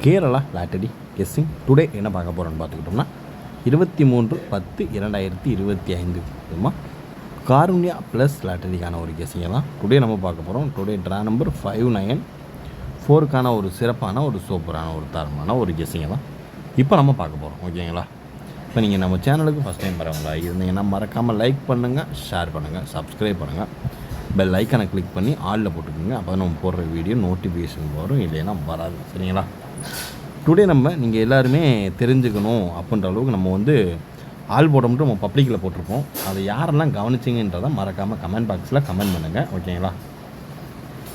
Kerala lottery guessing today என்ன பார்க்க போகிறோன்னு பார்த்துக்கிட்டோம்னா 23/10/2025 இதுமா காருண்யா ப்ளஸ் லாட்டரிக்கான ஒரு கெஸ்ஸிங்கை தான் டுடே நம்ம பார்க்க போகிறோம். டுடே ட்ரா நம்பர் 594க்கான ஒரு சிறப்பான ஒரு சூப்பரான ஒரு தரமான ஒரு கெஸ்ஸிங்கை தான் இப்போ நம்ம பார்க்க போகிறோம். ஓகேங்களா? இப்போ நீங்கள் நம்ம சேனலுக்கு ஃபஸ்ட் டைம் வரவங்களா இருந்தீங்கன்னா மறக்காமல் லைக் பண்ணுங்கள், ஷேர் பண்ணுங்கள், சப்ஸ்கிரைப் பண்ணுங்கள், பெல் ஐக்கனை கிளிக் பண்ணி ஆளில் போட்டுக்கோங்க. அப்போ தான் நம்ம போடுற வீடியோ நோட்டிஃபிகேஷன் வரும், இல்லைன்னா வராது. சரிங்களா? டுடே நீங்கள் எல்லாருமே தெரிஞ்சுக்கணும் அப்படின்ற அளவுக்கு நம்ம ஆல் போட மட்டும் நம்ம பப்ளிக்கில் போட்டிருப்போம். அதை யாரெல்லாம் கவனிச்சிங்கன்றதை மறக்காமல் கமெண்ட் பாக்ஸில் கமெண்ட் பண்ணுங்கள். ஓகேங்களா?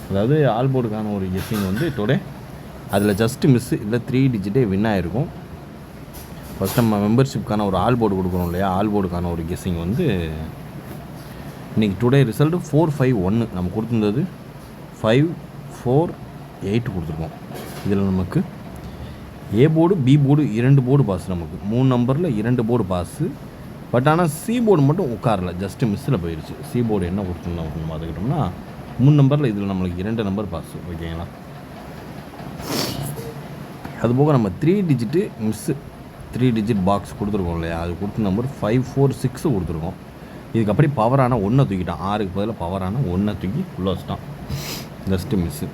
அதாவது ஆல் போர்டுக்கான ஒரு கெஸ்ஸிங் டுடே அதில் ஜஸ்ட்டு மிஸ்ஸு இல்லை 3 டிஜிட்டே வின் ஆகிருக்கும். ஃபஸ்ட் நம்ம மெம்பர்ஷிப்கான ஒரு ஆல் போர்டு கொடுக்குறோம் இல்லையா, ஆல் போர்டுக்கான ஒரு கெஸ்ஸிங் இன்றைக்கி டுடே ரிசல்ட்டு 451 நம்ம கொடுத்துருந்தது 548 கொடுத்துருக்கோம். இதில் நமக்கு A board B board 2 board pass, நமக்கு 3 நம்பரில் 2 போர்டு பாஸு. பட் ஆனால் சி போர்டு மட்டும் உட்காரல, ஜஸ்ட்டு மிஸ்ஸில் போயிடுச்சு. சி போர்டு என்ன கொடுத்துருந்தோம் அப்படின்னு பார்த்துக்கிட்டோம்னா 3 நம்பரில் இதில் நம்மளுக்கு 2 நம்பர் பாஸு. ஓகேங்களா? அதுபோக நம்ம 3 டிஜிட்டு மிஸ்ஸு 3 டிஜிட் பாக்ஸ் கொடுத்துருக்கோம் இல்லையா, அது கொடுத்த நம்பர் 546 கொடுத்துருக்கோம். இதுக்கு அப்படி பவரான 1 தூக்கிட்டான், 6க்கு பதில் பவரான 1 தூக்கி உள்ளே வச்சிட்டான். Just miss.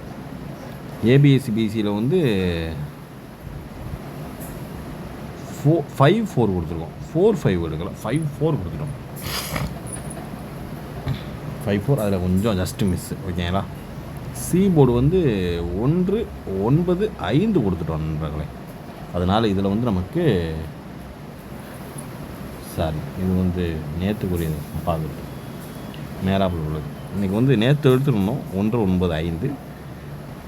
ஏபிஎஸ்சி பிசியில் 54 கொடுத்துருக்கோம். 45 எடுக்கல, 54 கொடுத்துட்டோம். 54 அதில் கொஞ்சம் ஜஸ்ட்டு மிஸ்ஸு. ஓகேங்களா? சி போர்டு 195 கொடுத்துட்டோம் நண்பர்களே. அதனால் இதில் நமக்கு சாரி, இது நேற்றுக்குரியது பார்க்குறது நேராப்பில் உள்ளது. இன்றைக்கி நேற்று எடுத்துருந்தோம் 195,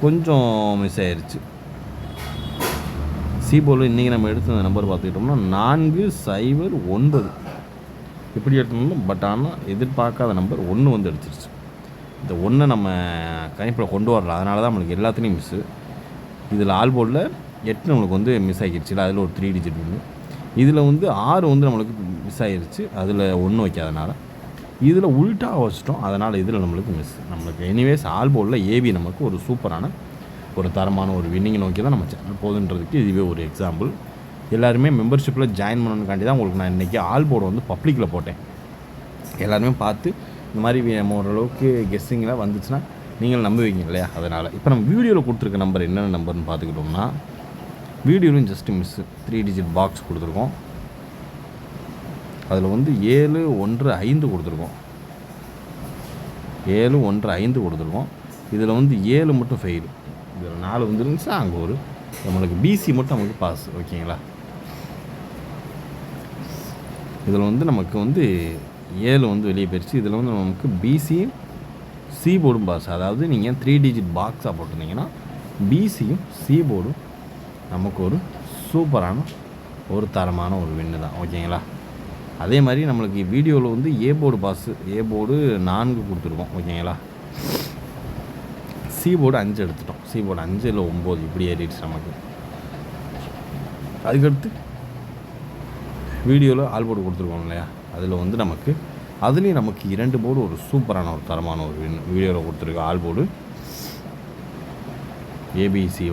கொஞ்சம் மிஸ் ஆயிடுச்சு. சி போர்டில் இன்றைக்கி நம்ம எடுத்த நம்பர் பார்த்துக்கிட்டோம்னா 409 இப்படி எடுத்துருந்தோம். பட் ஆனால் எதிர்பார்க்காத நம்பர் 1 அடிச்சிருச்சு. இந்த 1 நம்ம கணிப்பில் கொண்டு வரல, அதனால தான் நம்மளுக்கு எல்லாத்துலேயும் மிஸ்ஸு. இதில் ஆல் போர்டில் 8 நம்மளுக்கு மிஸ் ஆகிடுச்சு, அதில் ஒரு 3 டிஜிட் ஒன்று. இதில் 6 நம்மளுக்கு மிஸ் ஆகிடுச்சு, அதில் 1 வைக்காதனால. இதில் உல்ட்டாக வச்சிட்டோம், அதனால் இதில் நம்மளுக்கு மிஸ். நம்மளுக்கு எனிவேஸ் ஆல் போர்டில் ஏபி நமக்கு ஒரு சூப்பரான ஒரு தரமான ஒரு வின்னிங்கை நோக்கி தான் நம்ம சேனல் போகுதுன்றதுக்கு இதுவே ஒரு எக்ஸாம்பிள். எல்லாருமே மெம்பர்ஷிப்பில் ஜாயின் பண்ணணுக்காண்டி தான் உங்களுக்கு நான் இன்றைக்கி ஆல் போர்டு பப்ளிக்கில் போட்டேன். எல்லாருமே பார்த்து இந்த மாதிரி நம்ம ஓரளவுக்கு கெஸ்ஸிங்கில் வந்துச்சுன்னா நீங்கள் நம்புவீங்க இல்லையா, அதனால். இப்போ நம்ம வீடியோவில் கொடுத்துருக்க நம்பர் என்னென்ன நம்பர்னு பார்த்துக்கிட்டோம்னா, வீடியோலையும் ஜஸ்ட்டு மிஸ்ஸு 3 டிஜிட் பாக்ஸ் கொடுத்துருக்கோம். அதில் 715 கொடுத்துருக்கோம். 715 கொடுத்துருக்கோம். இதில் 7 மட்டும் ஃபெயிலு. இதில் 4 வந்துருந்துச்சா, அங்கே ஒரு நம்மளுக்கு பிசி மட்டும் நமக்கு பாஸ். ஓகேங்களா? இதில் நமக்கு 7 வெளியே போயிடுச்சு. இதில் நமக்கு பிசியும் சி போர்டும் பாஸ். அதாவது நீங்கள் 3 டிஜிட் பாக்ஸாக போட்டிருந்தீங்கன்னா பிசியும் சி போர்டும் நமக்கு ஒரு சூப்பரான ஒரு தரமான ஒரு வின்னு தான். ஓகேங்களா? அதே மாதிரி நம்மளுக்கு வீடியோவில் A board pass, A board 4 கொடுத்துருக்கோம். ஓகேங்களா? சி போர்டு 5 எடுத்துட்டோம். சி போர்டு 5 இல்லை 9 இப்படி ஏறிடுச்சு நமக்கு. அதுக்கடுத்து வீடியோவில் ஆல் போர்டு கொடுத்துருக்கோம் இல்லையா, அதில் நமக்கு அதுலேயும் நமக்கு 2 போர்டு ஒரு சூப்பரான ஒரு தரமான ஒரு வின் வீடியோவில் கொடுத்துருக்கோம். ஆல் போர்டு ஏபிசி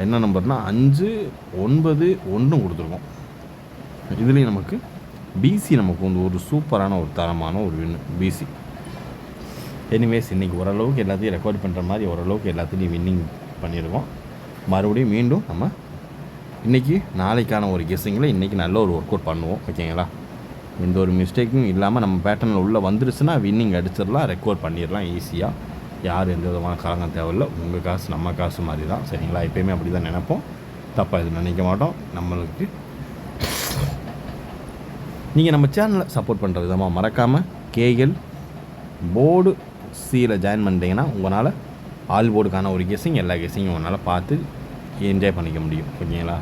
என்ன நம்பர்னால் 591 கொடுத்துருக்கோம். இதுலேயும் நமக்கு பிசி நமக்கு ஒரு சூப்பரான ஒரு தரமான ஒரு வின்னு பிசி. எனிவேஸ் இன்றைக்கி ஓரளவுக்கு எல்லாத்தையும் ரெக்கார்ட் பண்ணுற மாதிரி ஓரளவுக்கு எல்லாத்துலேயும் வின்னிங் பண்ணியிருக்கோம். மறுபடியும் மீண்டும் நம்ம இன்றைக்கி நாளைக்கான ஒரு கெஸ்ஸிங்கில் இன்றைக்கி நல்ல ஒரு ஒர்க் அவுட் பண்ணுவோம். ஓகேங்களா? எந்த ஒரு மிஸ்டேக்கும் இல்லாமல் நம்ம பேட்டர்னில் உள்ளே வந்துருச்சுன்னா வின்னிங் அடிச்சிடலாம், ரெக்கார்ட் பண்ணிடலாம் ஈஸியாக. யார் எந்த விதமான காரணம் தேவையில்லை. உங்கள் காசு நம்ம காசு மாதிரி தான். சரிங்களா? எப்போயுமே அப்படி தான் நினைப்போம், தப்பாக இது நினைக்க மாட்டோம். நம்மளுக்கு நீங்கள் நம்ம சேனலை சப்போர்ட் பண்ணுற விதமாக மறக்காமல் கேஎல் போர்டு சியில் ஜாயின் பண்ணிட்டீங்கன்னா உங்களால் ஆல் போர்டுக்கான ஒரு கெஸ்ஸிங் எல்லா கெஸ்ஸிங்கும் உங்களால் பார்த்து என்ஜாய் பண்ணிக்க முடியும். ஓகேங்களா?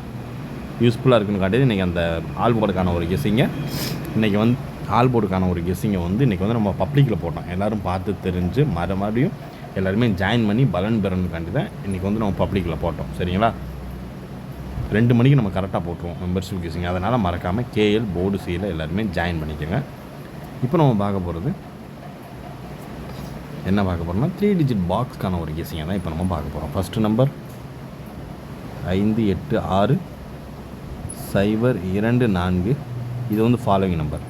யூஸ்ஃபுல்லாக இருக்குன்னு காட்டியது இன்றைக்கி அந்த ஆல் போர்டுக்கான ஒரு கெஸ்ஸிங்கை இன்றைக்கி ஆல் போர்டுக்கான ஒரு கெஸ்ஸிங்கை இன்றைக்கி நம்ம பப்ளிக்கில் போட்டோம். எல்லோரும் பார்த்து தெரிஞ்சு மறுபடியும் எல்லாருமே ஜாயின் பண்ணி பலன் பெறணுக்காண்டி தான் இன்றைக்கி நம்ம பப்ளிக்கில் போட்டோம். சரிங்களா? 2 மணிக்கு நம்ம கரெக்டாக போட்டுருவோம் மெம்பர்ஷிப் கெஸ்ஸிங். அதனால் மறக்காமல் கேஎல் போர்டு சியில் எல்லாருமே ஜாயின் பண்ணிக்கோங்க. இப்போ நம்ம பார்க்க போகிறது என்ன பார்க்க போகிறோம்னா 3 டிஜிட் பாக்ஸ்க்கான ஒரு கெஸ்ஸிங்கை தான் இப்போ நம்ம பார்க்க போகிறோம். First number 586024. இது வந்து ஃபாலோவிங் நம்பர்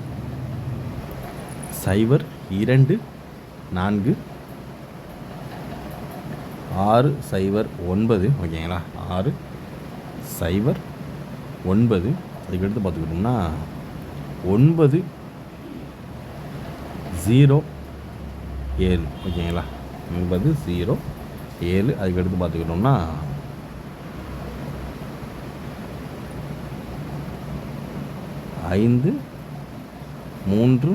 024 609. ஓகேங்களா, 609. அதுக்கடுத்து பார்த்துக்கிட்டோம்னா 907. ஓகேங்களா, 907. அதுக்கடுத்து பார்த்துக்கிட்டோம்னா 532.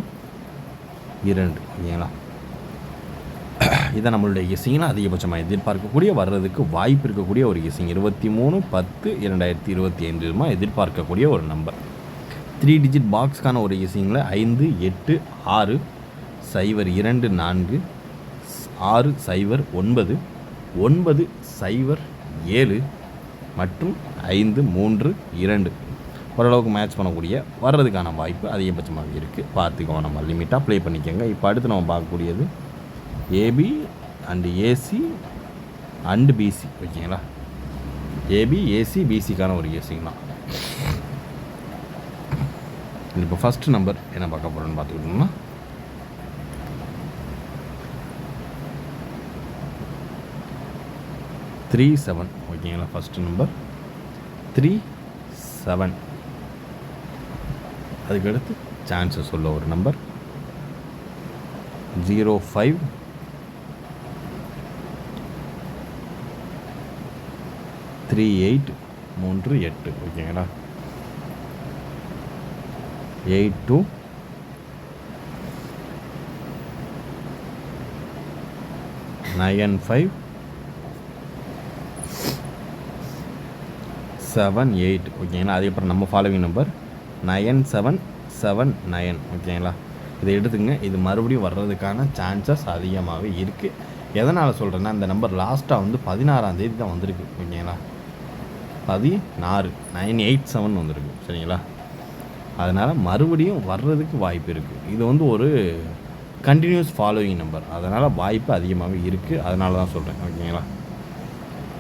ஓகேங்களா, இதான் நம்மளுடைய கெஸ்ஸிங்னா அதிகபட்சமாக எதிர்பார்க்கக்கூடிய வர்றதுக்கு வாய்ப்பு இருக்கக்கூடிய ஒரு கெஸ்ஸிங் 23/10/2025 எதிர்பார்க்கக்கூடிய ஒரு நம்பர். 3 டிஜிட் பாக்ஸ்க்கான ஒரு கெஸ்ஸிங்கில் 586 024 609 907 மற்றும் 532 ஓரளவுக்கு மேட்ச் பண்ணக்கூடிய வர்றதுக்கான வாய்ப்பு அதிகபட்சமாக இருக்குது. பார்த்துக்கோங்க, நம்ம லிமிட்டாக ப்ளே பண்ணிக்கோங்க. இப்போ அடுத்து நம்ம பார்க்கக்கூடியது AB and AC and BC. ஓகேங்களா, ஏபி ஏசி பிசிக்கான ஒரு கெஸ்ஸிங் தான். இப்போ ஃபஸ்ட்டு நம்பர் என்ன பார்க்க போகிறோன்னு பார்த்துக்கிட்டோம்னா 37. ஓகேங்களா, ஃபஸ்ட்டு நம்பர் 37. அதுக்கடுத்து சான்ஸை சொல்ல ஒரு நம்பர் 05 38 38. ஓகேங்களா, 82 95 78. ஓகேங்களா, அதுக்கப்புறம் நம்ம ஃபாலோவிங் நம்பர் 9779. ஓகேங்களா, இதை எடுத்துங்க. இது மறுபடியும் வர்றதுக்கான சான்சஸ் அதிகமாகவே இருக்குது. எதனால் சொல்கிறேன்னா, இந்த நம்பர் லாஸ்ட்டாக வந்து 16ஆம் தேதி தான் வந்திருக்கு. ஓகேங்களா, 16 987 வந்திருக்கு. சரிங்களா, அதனால் மறுபடியும் வர்றதுக்கு வாய்ப்பு இருக்குது. இது வந்து ஒரு கண்டினியூஸ் ஃபாலோவிங் நம்பர், அதனால் வாய்ப்பு அதிகமாகவே இருக்குது. அதனால தான் சொல்கிறேன். ஓகேங்களா,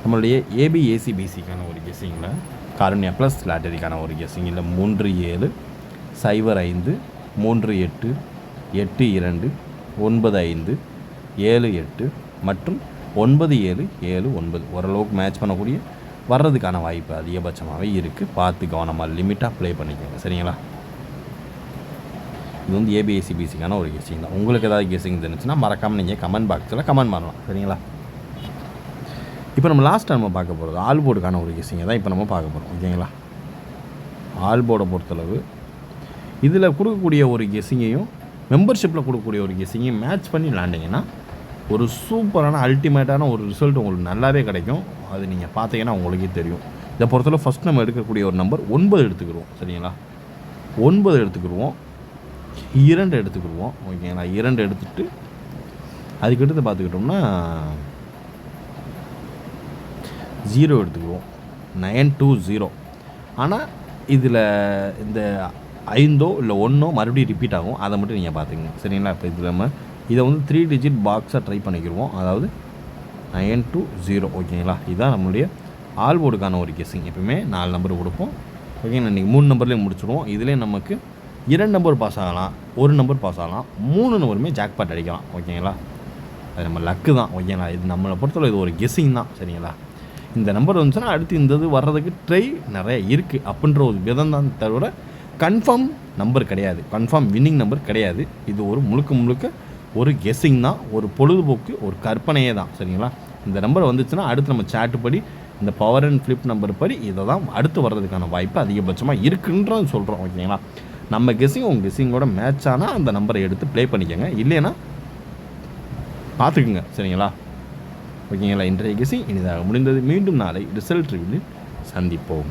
நம்மளுடைய ஏபிஏசிபிசிக்கான ஒரு கெஸ்ஸிங்கில் காரண்யா ப்ளஸ் லாட்டரிக்கான ஒரு கெஸ்ஸிங்கில் 37 05 38 82 95 78 மற்றும் 9779 ஓரளவுக்கு மேட்ச் பண்ணக்கூடிய வர்றதுக்கான வாய்ப்பு அதிகபட்சமாகவே இருக்குது. பார்த்து கவனமாக லிமிட்டாக ப்ளே பண்ணிக்கோங்க. சரிங்களா, இது வந்து ஏபிஎஸ்சிபிசிக்கான ஒரு கெஸ்ஸிங் தான். உங்களுக்கு ஏதாவது கெஸ்ஸிங் தெரிஞ்சுன்னா மறக்காமல் நீங்கள் கமெண்ட் பாக்ஸில் கமெண்ட் பண்ணலாம். சரிங்களா, இப்போ நம்ம லாஸ்ட்டாக நம்ம பார்க்க போகிறது ஆல் போர்டுக்கான ஒரு கெஸ்ஸிங்கை தான் இப்போ நம்ம பார்க்க போகிறோம். ஓகேங்களா, ஆல் போர்டை பொறுத்தளவு இதில் கொடுக்கக்கூடிய ஒரு கெஸ்ஸிங்கையும் மெம்பர்ஷிப்பில் கொடுக்கக்கூடிய ஒரு கெஸ்ஸிங்கையும் மேட்ச் பண்ணி விளாண்டிங்கன்னா ஒரு சூப்பரான அல்டிமேட்டான ஒரு ரிசல்ட் உங்களுக்கு நல்லாவே கிடைக்கும். அது நீங்கள் பார்த்தீங்கன்னா உங்களுக்கே தெரியும். இதை பொறுத்தளவு ஃபஸ்ட் நம்ம எடுக்கக்கூடிய ஒரு நம்பர் 9 எடுத்துக்கிடுவோம். சரிங்களா, 9 எடுத்துக்கிடுவோம், 2 எடுத்துக்கிடுவோம். ஓகேங்களா, 2 எடுத்துகிட்டு அதுக்கடுத்து பார்த்துக்கிட்டோம்னா 0 எடுத்துக்குவோம், 920. ஆனால் இதில் இந்த 5 இல்லை 1 மறுபடியும் ரிப்பீட் ஆகும். அதை மட்டும் நீங்கள் பார்த்துக்கங்க. சரிங்களா, இப்போ இதில் நம்ம இதை வந்து 3 டிஜிட் பாக்ஸாக ட்ரை பண்ணிக்கிடுவோம். அதாவது 920. ஓகேங்களா, இதுதான் நம்மளுடைய ஆல் போர்டுக்கான ஒரு கெஸ்ஸிங். எப்பவுமே 4 நம்பர் கொடுப்போம். ஓகேங்களா, இன்றைக்கி 3 நம்பர்லேயும் முடிச்சுடுவோம். இதிலே நமக்கு 2 நம்பர் பாஸ் ஆகலாம், 1 நம்பர் பாஸ் ஆகலாம், 3 நம்பருமே ஜாக்பாட் அடிக்கலாம். ஓகேங்களா, அது நம்ம லக்கு தான். ஓகேங்களா, இது நம்மளை பொறுத்தவரை இது ஒரு கெஸ்ஸிங் தான். சரிங்களா, இந்த நம்பர் வந்துச்சுன்னா அடுத்து இந்த இது வர்றதுக்கு ட்ரை நிறைய இருக்குது அப்படின்ற ஒரு விதம் தான் தவிர கன்ஃபார்ம் நம்பர் கிடையாது, கன்ஃபார்ம் வின்னிங் நம்பர் கிடையாது. இது ஒரு முழுக்க ஒரு கெஸ்ஸிங் தான், ஒரு பொழுதுபோக்கு, ஒரு கற்பனையே தான். சரிங்களா, இந்த நம்பர் வந்துச்சுன்னா அடுத்து நம்ம சேட்டு படி இந்த பவர் அண்ட் ஃப்ளிப் நம்பர் படி இதை தான் அடுத்து வர்றதுக்கான வாய்ப்பு அதிகபட்சமாக இருக்குன்றது சொல்கிறோம். ஓகேங்களா, நம்ம கெஸ்ஸிங் உங்கள் கெஸ்ஸிங்கோட மேட்ச் ஆனால் அந்த நம்பரை எடுத்து ப்ளே பண்ணிக்கோங்க, இல்லைன்னா பார்த்துக்குங்க. சரிங்களா, ஓகேங்களா, இன்றைய கெஸ்ஸிங் இனிதாக முடிந்தது. மீண்டும் நாளை ரிசல்ட் ரிவ்யூவில் சந்திப்போம்.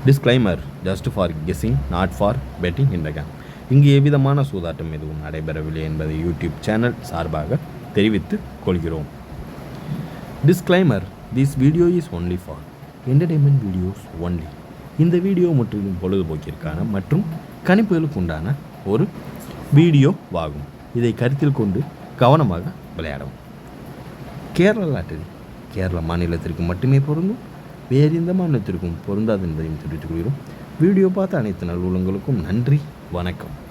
Disclaimer, just for guessing, not for betting in the game. இங்கு எவ்விதமான சூதாட்டம் எதுவும் நடைபெறவில்லை என்பதை யூடியூப் சேனல் சார்பாக தெரிவித்துக் கொள்கிறோம். Disclaimer, this video is only for entertainment videos only. இந்த வீடியோ முற்றிலும் பொழுதுபோக்கிற்கான மற்றும் கணிப்புகளுக்கு உண்டான ஒரு வீடியோவாகும். இதை கருத்தில் கொண்டு கவனமாக விளையாடவும். கேரளா லாட்டரி கேரள மாநிலத்திற்கு மட்டுமே பொருந்தும். வேறு எந்த மாநிலத்திற்கும் பொருந்தாது என்பதையும் தெரிவித்துக் கொள்கிறோம். வீடியோ பார்த்த அனைத்து நல்லுள்ளங்களுக்கும் நன்றி, வணக்கம்.